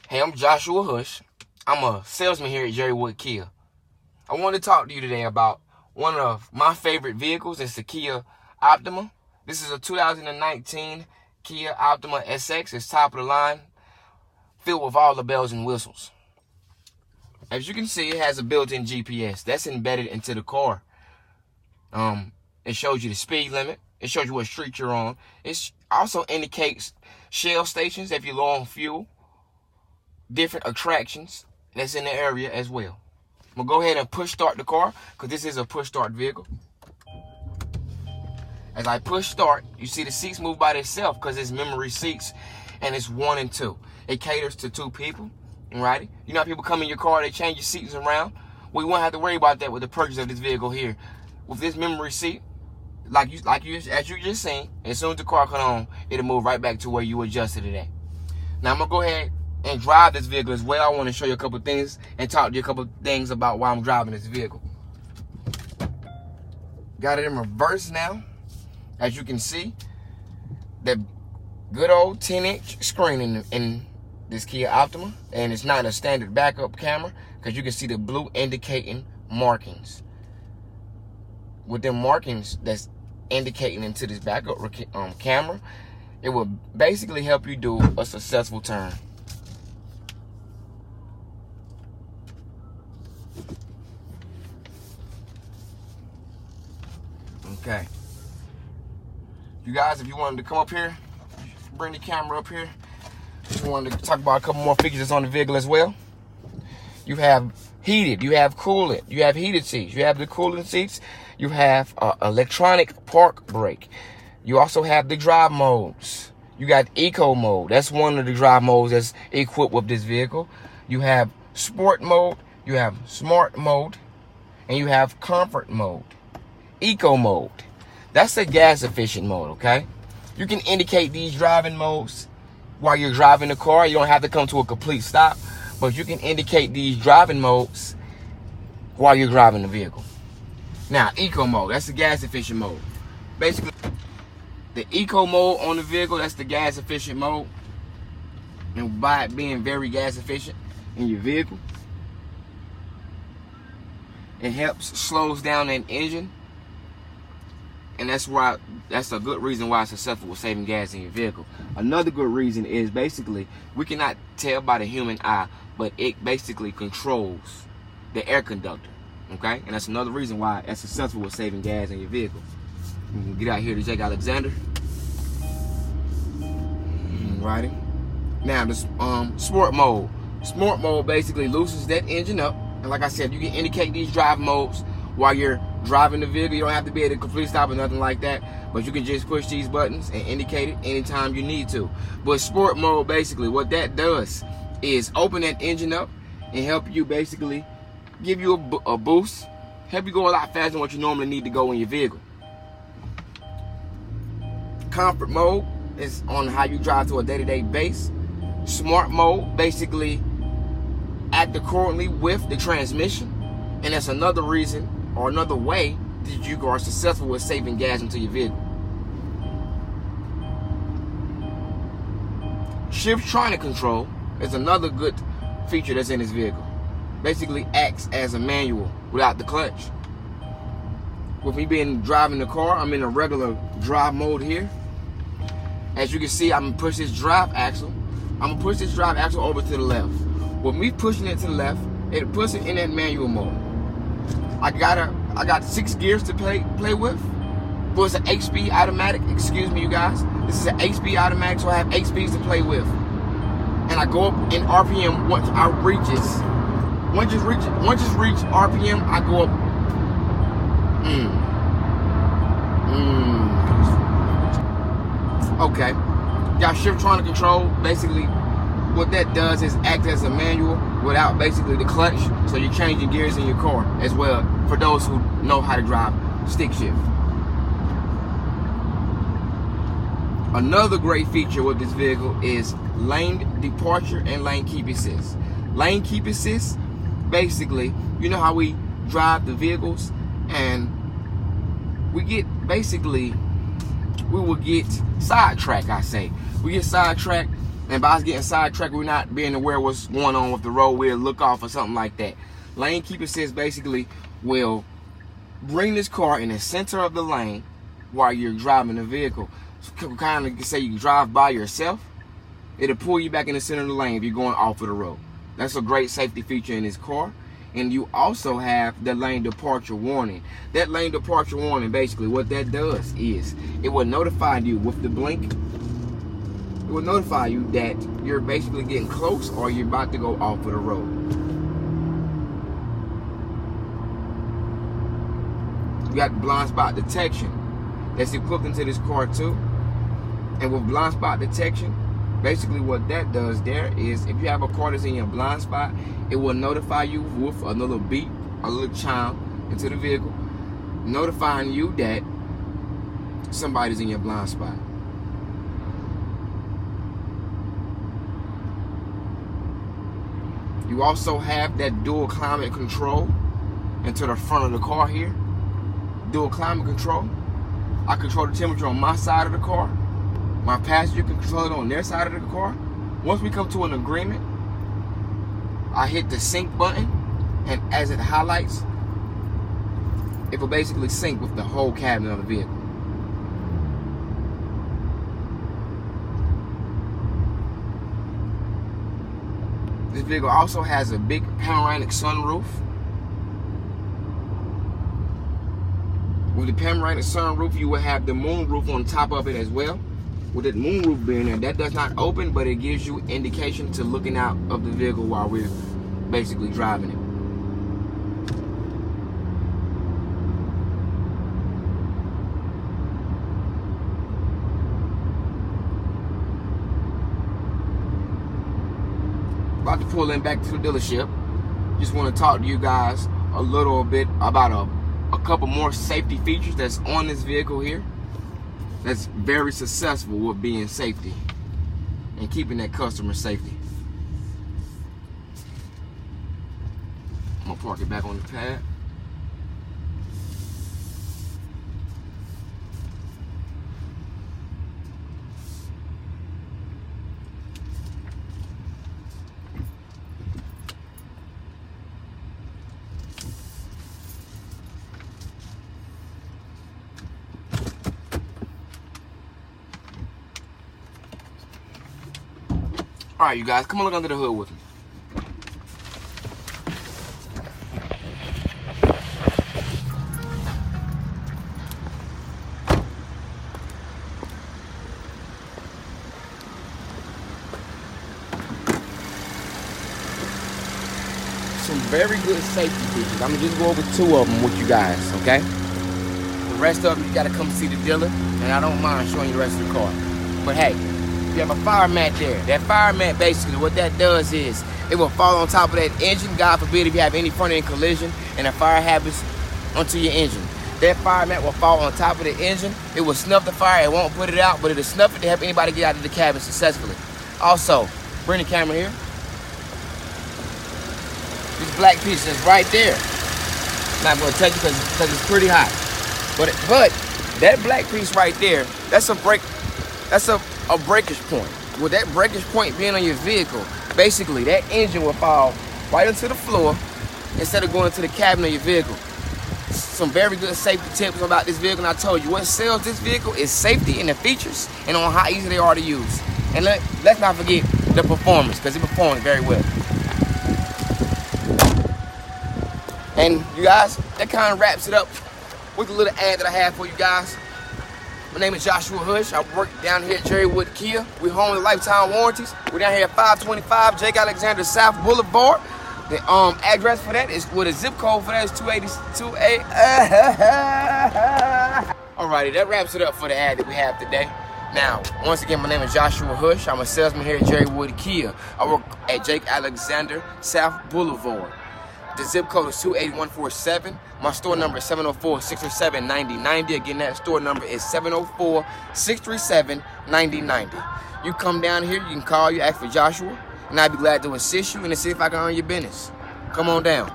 Hey, I'm Joshua Hush. I'm a salesman here at Gerrywood Kia. I want to talk to you today about one of my favorite vehicles. It's the Kia Optima. This is a 2019 Kia Optima SX. It's top of the line, filled with all the bells and whistles. As you can see, it has a built-in GPS that's embedded into the car. It shows you the speed limit. It shows you what street you're on. It also indicates Shell stations if you're low on fuel. Different attractions that's in the area as well. I'm gonna go ahead and push start the car because this is a push start vehicle. As I push start, you see the seats move by themselves because it's memory seats and it's 1 and 2. It caters to 2 people, right? You know how people come in your car, they change your seats around? We won't have to worry about that with the purchase of this vehicle here. With this memory seat, as you just seen, as soon as the car comes on, it'll move right back to where you adjusted it at. Now I'm gonna go ahead and drive this vehicle as well. I want to show you a couple things and talk to you a couple things about why I'm driving this vehicle. Got it in reverse now. As you can see, the good old 10-inch screen in this Kia Optima, and it's not a standard backup camera because you can see the blue indicating markings. With them markings that's indicating into this backup camera, it will basically help you do a successful turn. Okay, you guys, if you wanted to come up here, bring the camera up here. Just wanted to talk about a couple more features that's on the vehicle as well. You have heated, you have coolant, you have heated seats, you have the coolant seats, you have electronic park brake. You also have the drive modes. You got eco mode. That's one of the drive modes that's equipped with this vehicle. You have sport mode, you have smart mode, and you have comfort mode. Eco mode, that's a gas efficient mode, okay? You can indicate these driving modes while you're driving the car. You don't have to come to a complete stop, but you can indicate these driving modes while you're driving the vehicle. Now, eco mode, that's the gas efficient mode. Basically, the eco mode on the vehicle, that's the gas efficient mode. And by it being very gas efficient in your vehicle, it slows down that engine. And that's a good reason why it's successful with saving gas in your vehicle. Another good reason is basically we cannot tell by the human eye, but it basically controls the air conductor, okay? And that's another reason why it's successful with saving gas in your vehicle. You can get out here to Jake Alexander. Righty. Now the sport mode. Sport mode basically loosens that engine up, and like I said, you can indicate these drive modes while you're driving the vehicle. You don't have to be at a complete stop or nothing like that, but you can just push these buttons and indicate it anytime you need to. But sport mode, basically what that does is open that engine up and help you basically give you a boost, help you go a lot faster than what you normally need to go in your vehicle. Comfort mode is on how you drive to a day-to-day base. Smart mode basically act accordingly with the transmission, and that's another reason or another way that you are successful with saving gas into your vehicle. Shift Tronic control is another good feature that's in this vehicle. Basically acts as a manual without the clutch. With me driving the car, I'm in a regular drive mode here. As you can see, I'm gonna push this drive axle. I'm gonna push this drive axle over to the left. With me pushing it to the left, it puts it in that manual mode. I got 6 gears to play with. But it's an 8-speed automatic. Excuse me, you guys. This is an 8-speed automatic, so I have 8 speeds to play with. And I go up in RPM once I reach RPM, I go up. Okay. Got Shift Tronic control. Basically, what that does is act as a manual without basically the clutch, so you're changing gears in your car as well, for those who know how to drive stick shift. Another great feature with this vehicle is lane departure and lane keep assist. Lane keep assist, basically, you know how we drive the vehicles and we will get sidetracked, I say. We get sidetracked And by us getting sidetracked, we're not being aware of what's going on with the road. We'll look off or something like that. Lane keep assist basically will bring this car in the center of the lane while you're driving the vehicle. So kind of say you drive by yourself, it'll pull you back in the center of the lane if you're going off of the road. That's a great safety feature in this car. And you also have the lane departure warning. That lane departure warning, basically what that does is it will notify you with the blink. It will notify you that you're basically getting close or you're about to go off of the road. You got blind spot detection that's equipped into this car too. And with blind spot detection, basically what that does there is if you have a car that's in your blind spot, it will notify you with a little beep, a little chime into the vehicle, notifying you that somebody's in your blind spot. You also have that dual climate control into the front of the car here. Dual climate control. I control the temperature on my side of the car. My passenger can control it on their side of the car. Once we come to an agreement, I hit the sync button, and as it highlights, it will basically sync with the whole cabin of the vehicle. This vehicle also has a big panoramic sunroof. With the panoramic sunroof, you will have the moonroof on top of it as well. With that moonroof being there, that does not open, but it gives you indication to looking out of the vehicle while we're basically driving it. About to pull in back to the dealership. Just want to talk to you guys a little bit about a couple more safety features that's on this vehicle here. That's very successful with being safety and keeping that customer safety. I'm gonna park it back on the pad. All right, you guys, come on, look under the hood with me. Some very good safety features. I'm gonna just go over 2 of them with you guys, okay? The rest of them, you gotta come see the dealer, and I don't mind showing you the rest of the car. But hey, you have a fire mat there. That fire mat, basically, what that does is it will fall on top of that engine. God forbid if you have any front-end collision and a fire happens onto your engine. That fire mat will fall on top of the engine. It will snuff the fire. It won't put it out, but it'll snuff it to help anybody get out of the cabin successfully. Also, bring the camera here. This black piece is right there. I'm not going to touch it because it's pretty hot. But that black piece right there, that's a breakage point. With that breakage point being on your vehicle, basically that engine will fall right into the floor instead of going to the cabin of your vehicle. Some very good safety tips about this vehicle, and I told you what sells this vehicle is safety and the features and on how easy they are to use. And let's not forget the performance, because it performs very well. And you guys, that kind of wraps it up with a little ad that I have for you guys. My name is Joshua Hush. I work down here at Gerrywood Kia. We're home with lifetime warranties. We're down here at 525 Jake Alexander South Boulevard. The address for that is, with a zip code for that is 282A. Alrighty, that wraps it up for the ad that we have today. Now, once again, my name is Joshua Hush. I'm a salesman here at Gerrywood Kia. I work at Jake Alexander South Boulevard. The zip code is 28147. My store number is 704-637-9090. Again, that store number is 704-637-9090. You come down here, you can call, you ask for Joshua, and I'd be glad to assist you and to see if I can earn your business. Come on down.